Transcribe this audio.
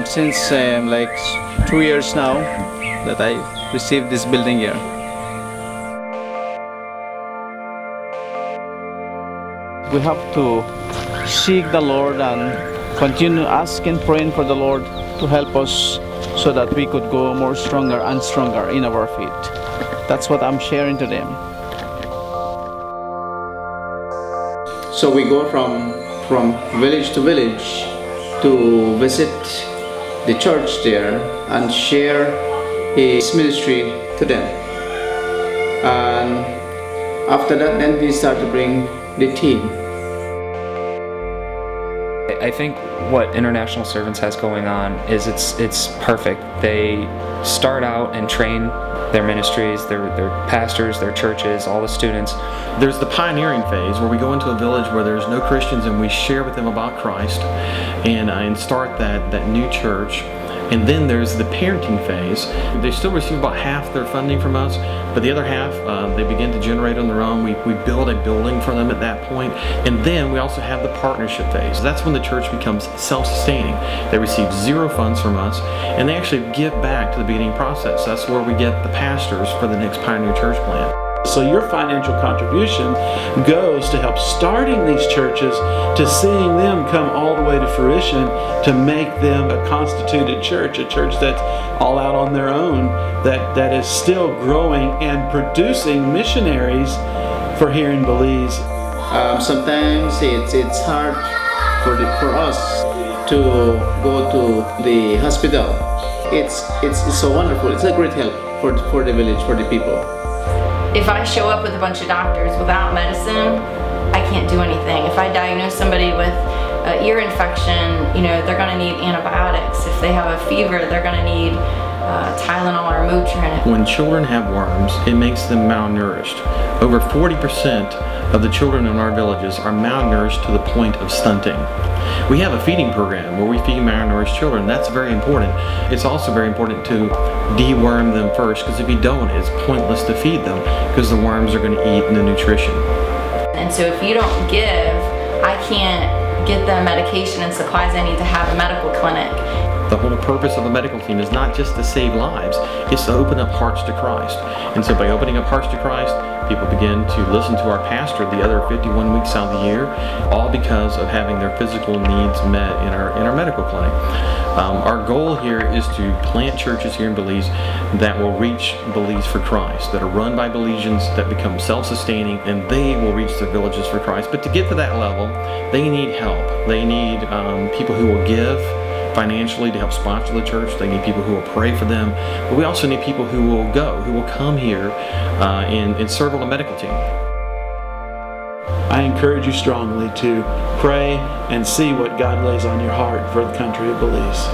since like 2 years now that I received this building here. We have to seek the Lord and continue asking, praying for the Lord to help us so that we could go more stronger and stronger in our faith. That's what I'm sharing to them. So we go from village to village to visit the church there and share His ministry to them. And after that, then we start to bring the team. I think what International Servants has going on is it's perfect. They start out and train their ministries, their pastors, their churches, all the students. There's the pioneering phase where we go into a village where there's no Christians and we share with them about Christ and start that new church. And then there's the parenting phase. They still receive about half their funding from us, but the other half they begin to generate on their own. We build a building for them at that point. And then we also have the partnership phase. That's when the church becomes self-sustaining. They receive 0 funds from us, and they actually give back to the beginning process. That's where we get the pastors for the next Pioneer Church Plant. So your financial contribution goes to help starting these churches, to seeing them come all the way to fruition, to make them a constituted church, a church that's all out on their own, that is still growing and producing missionaries for here in Belize. Sometimes it's hard for us to go to the hospital. It's so wonderful. It's a great help for the village, for the people. If I show up with a bunch of doctors without medicine, I can't do anything. If I diagnose somebody with an ear infection, they're going to need antibiotics. If they have a fever, they're going to need Tylenol or Motrin. When children have worms, it makes them malnourished. Over 40% of the children in our villages are malnourished to the point of stunting. We have a feeding program where we feed malnourished children. That's very important. It's also very important to deworm them first, because if you don't, it's pointless to feed them because the worms are going to eat the nutrition. And so if you don't give, I can't get the medication and supplies I need to have a medical clinic. The whole purpose of a medical team is not just to save lives, it's to open up hearts to Christ. And so by opening up hearts to Christ, people begin to listen to our pastor the other 51 weeks out of the year, all because of having their physical needs met in our medical clinic. Our goal here is to plant churches here in Belize that will reach Belize for Christ, that are run by Belizeans, that become self-sustaining, and they will reach their villages for Christ. But to get to that level, they need help. They need people who will give financially to help sponsor the church. They need people who will pray for them. But we also need people who will go, who will come here and serve on the medical team. I encourage you strongly to pray and see what God lays on your heart for the country of Belize.